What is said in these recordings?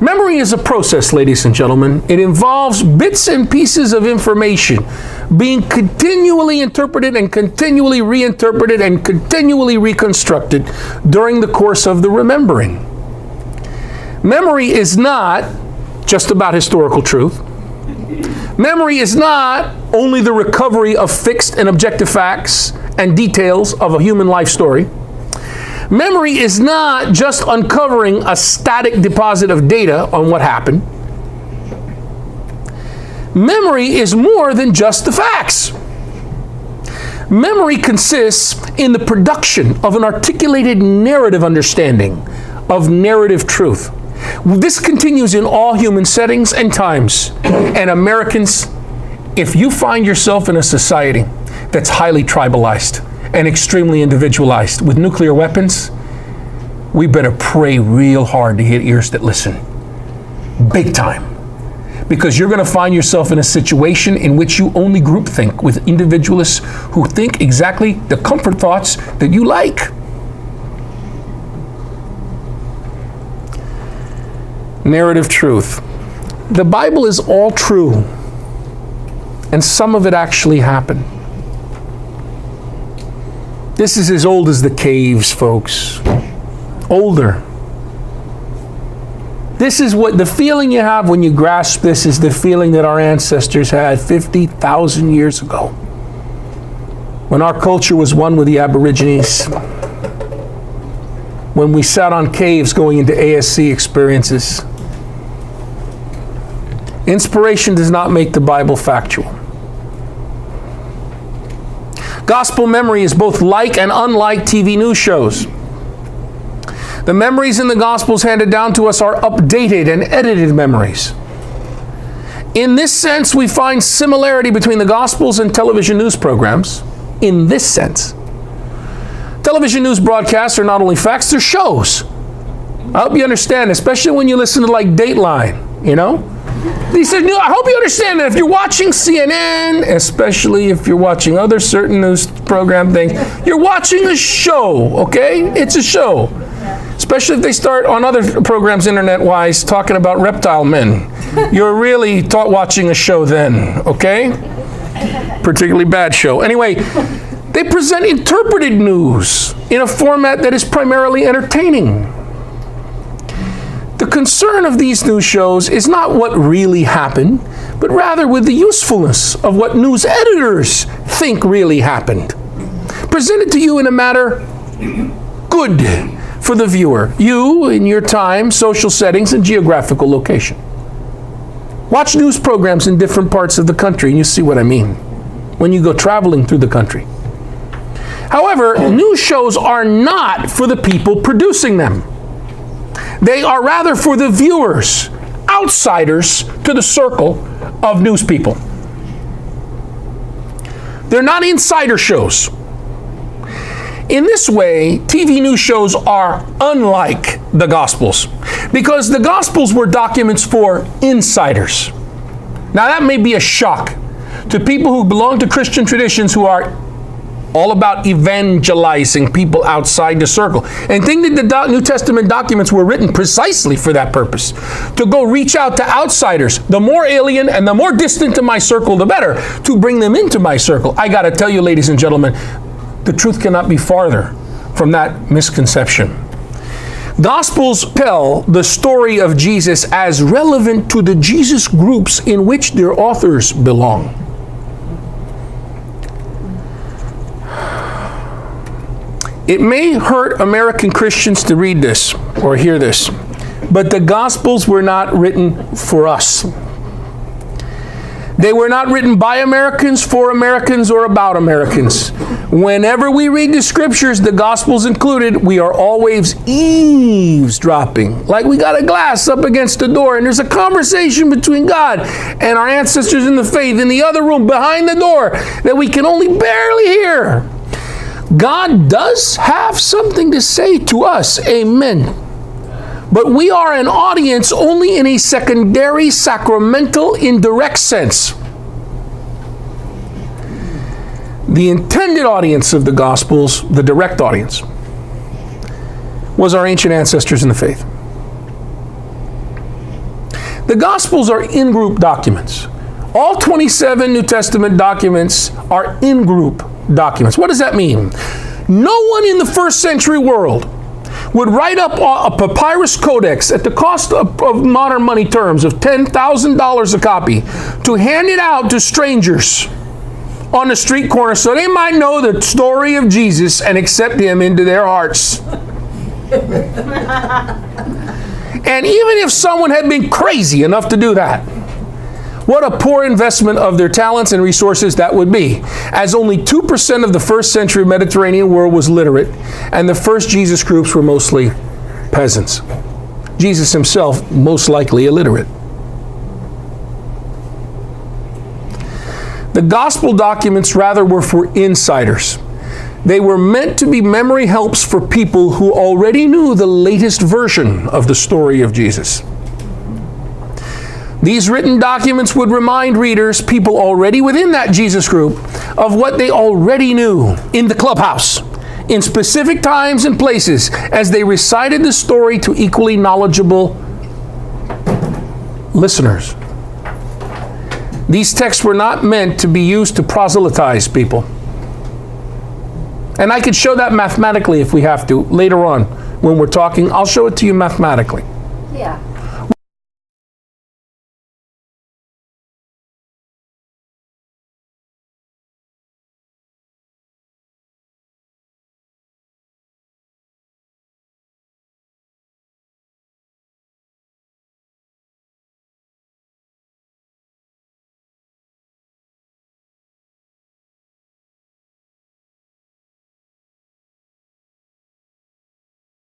Memory is a process, ladies and gentlemen. It involves bits and pieces of information being continually interpreted and continually reinterpreted and continually reconstructed during the course of the remembering. Memory is not just about historical truth. Memory is not only the recovery of fixed and objective facts and details of a human life story. Memory is not just uncovering a static deposit of data on what happened. Memory is more than just the facts. Memory consists in the production of an articulated narrative understanding of narrative truth. This continues in all human settings and times. And Americans, if you find yourself in a society that's highly tribalized and extremely individualized with nuclear weapons, we better pray real hard to get ears that listen. Big time. Because you're going to find yourself in a situation in which you only groupthink with individualists who think exactly the comfort thoughts that you like. Narrative truth. The Bible is all true, and some of it actually happened. This is as old as the caves, folks. Older. This is what the feeling you have when you grasp this is the feeling that our ancestors had 50,000 years ago, when our culture was one with the Aborigines, when we sat on caves going into ASC experiences. Inspiration does not make the Bible factual. Gospel memory is both like and unlike TV news shows. The memories in the Gospels handed down to us are updated and edited memories. In this sense, we find similarity between the Gospels and television news programs. In this sense. Television news broadcasts are not only facts, they're shows. I hope you understand, especially when you listen to like Dateline, you know? He said, I hope you understand that if you're watching CNN, especially if you're watching other certain news program things, you're watching a show, okay? It's a show. Especially if they start on other programs internet-wise talking about reptile men. You're really watching a show then, okay? Particularly bad show. Anyway, they present interpreted news in a format that is primarily entertaining. The concern of these news shows is not what really happened, but rather with the usefulness of what news editors think really happened. Presented to you in a manner good for the viewer, you in your time, social settings, and geographical location. Watch news programs in different parts of the country and you see what I mean when you go traveling through the country. However, news shows are not for the people producing them. They are rather for the viewers, outsiders to the circle of news people. They're not insider shows. In this way, TV news shows are unlike the Gospels, because the Gospels were documents for insiders. Now that may be a shock to people who belong to Christian traditions who are all about evangelizing people outside the circle, and think that the New Testament documents were written precisely for that purpose, to go reach out to outsiders, the more alien and the more distant to my circle, the better, to bring them into my circle. I got to tell you, ladies and gentlemen, the truth cannot be farther from that misconception. Gospels tell the story of Jesus as relevant to the Jesus groups in which their authors belong. It may hurt American Christians to read this or hear this, but the Gospels were not written for us. They were not written by Americans, for Americans, or about Americans. Whenever we read the Scriptures, the Gospels included, we are always eavesdropping. Like we got a glass up against the door and there's a conversation between God and our ancestors in the faith in the other room behind the door that we can only barely hear. God does have something to say to us, amen. But we are an audience only in a secondary, sacramental, indirect sense. The intended audience of the Gospels, the direct audience, was our ancient ancestors in the faith. The Gospels are in-group documents. All 27 New Testament documents are in-group documents. What does that mean? No one in the first century world would write up a papyrus codex at the cost of modern money terms of $10,000 a copy to hand it out to strangers on the street corner so they might know the story of Jesus and accept him into their hearts. And even if someone had been crazy enough to do that, what a poor investment of their talents and resources that would be, as only 2% of the first century Mediterranean world was literate, and the first Jesus groups were mostly peasants. Jesus himself, most likely illiterate. The gospel documents, rather, were for insiders. They were meant to be memory helps for people who already knew the latest version of the story of Jesus. These written documents would remind readers, people already within that Jesus group, of what they already knew in the clubhouse, in specific times and places, as they recited the story to equally knowledgeable listeners. These texts were not meant to be used to proselytize people. And I could show that mathematically if we have to later on when we're talking. I'll show it to you mathematically. Yeah.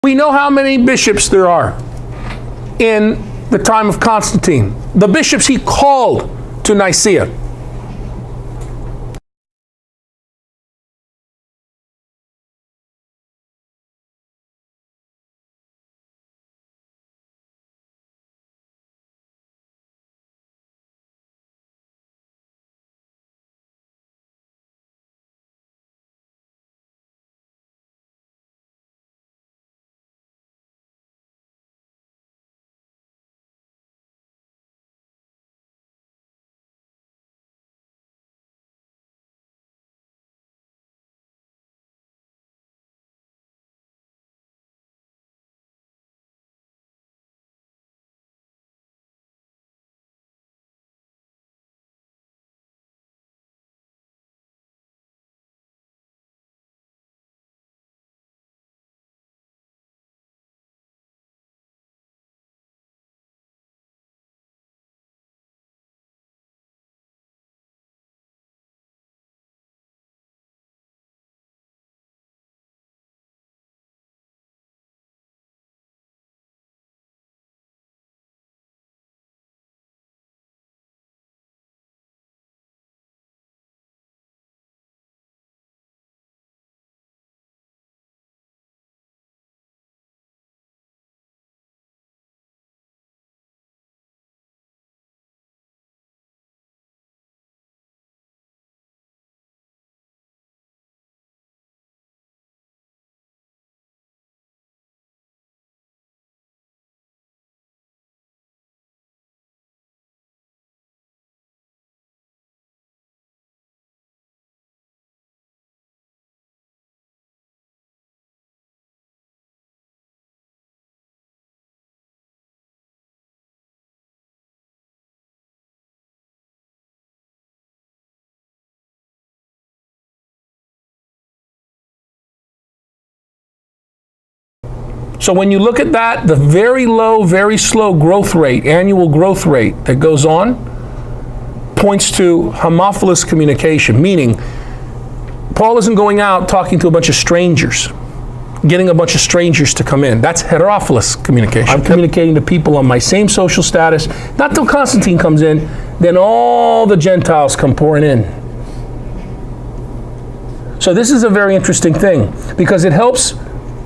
We know how many bishops there are in the time of Constantine. The bishops he called to Nicaea. So when you look at that, the very low, very slow growth rate, annual growth rate that goes on, points to homophilous communication, meaning Paul isn't going out talking to a bunch of strangers, getting a bunch of strangers to come in. That's heterophilous communication. I'm communicating to people on my same social status. Not till Constantine comes in, then all the Gentiles come pouring in. So this is a very interesting thing because it helps.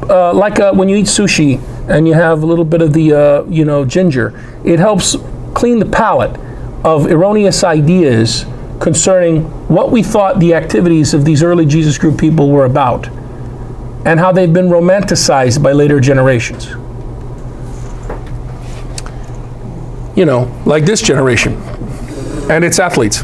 When you eat sushi and you have a little bit of the ginger, it helps clean the palate of erroneous ideas concerning what we thought the activities of these early Jesus group people were about and how they've been romanticized by later generations. you know, like this generation and its athletes.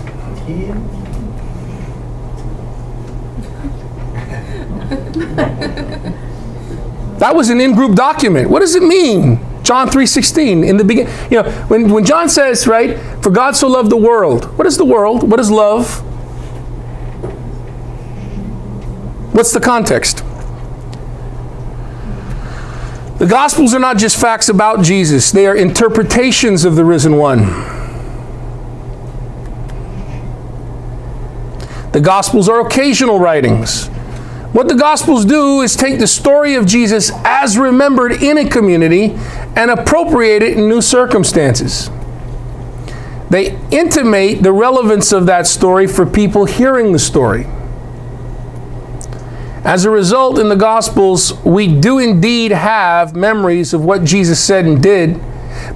That was an in-group document. What does it mean? John 3:16, in the beginning. You know, when John says, right, for God so loved the world. What is the world? What is love? What's the context? The Gospels are not just facts about Jesus. They are interpretations of the risen one. The Gospels are occasional writings. What the Gospels do is take the story of Jesus as remembered in a community and appropriate it in new circumstances. They intimate the relevance of that story for people hearing the story. As a result, in the Gospels, we do indeed have memories of what Jesus said and did,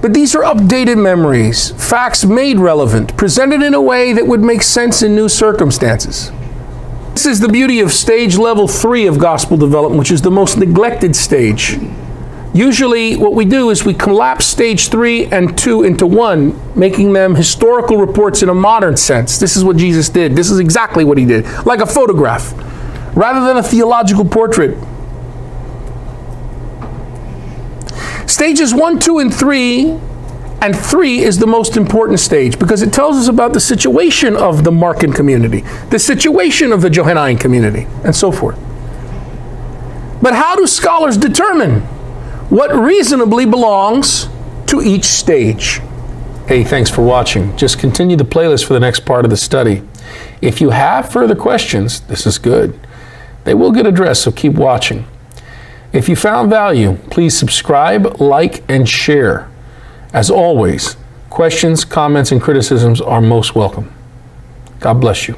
but these are updated memories, facts made relevant, presented in a way that would make sense in new circumstances. This is the beauty of stage level 3 of gospel development, which is the most neglected stage. Usually what we do is we collapse stage 3 and 2 into one, making them historical reports in a modern sense. This is what Jesus did. This is exactly what he did. Like a photograph, rather than a theological portrait. Stages 1, 2, and 3, and 3 is the most important stage because it tells us about the situation of the Markan community, the situation of the Johannine community, and so forth. But how do scholars determine what reasonably belongs to each stage? Hey, thanks for watching. Just continue the playlist for the next part of the study. If you have further questions, this is good. They will get addressed, so keep watching. If you found value, please subscribe, like, and share. As always, questions, comments, and criticisms are most welcome. God bless you.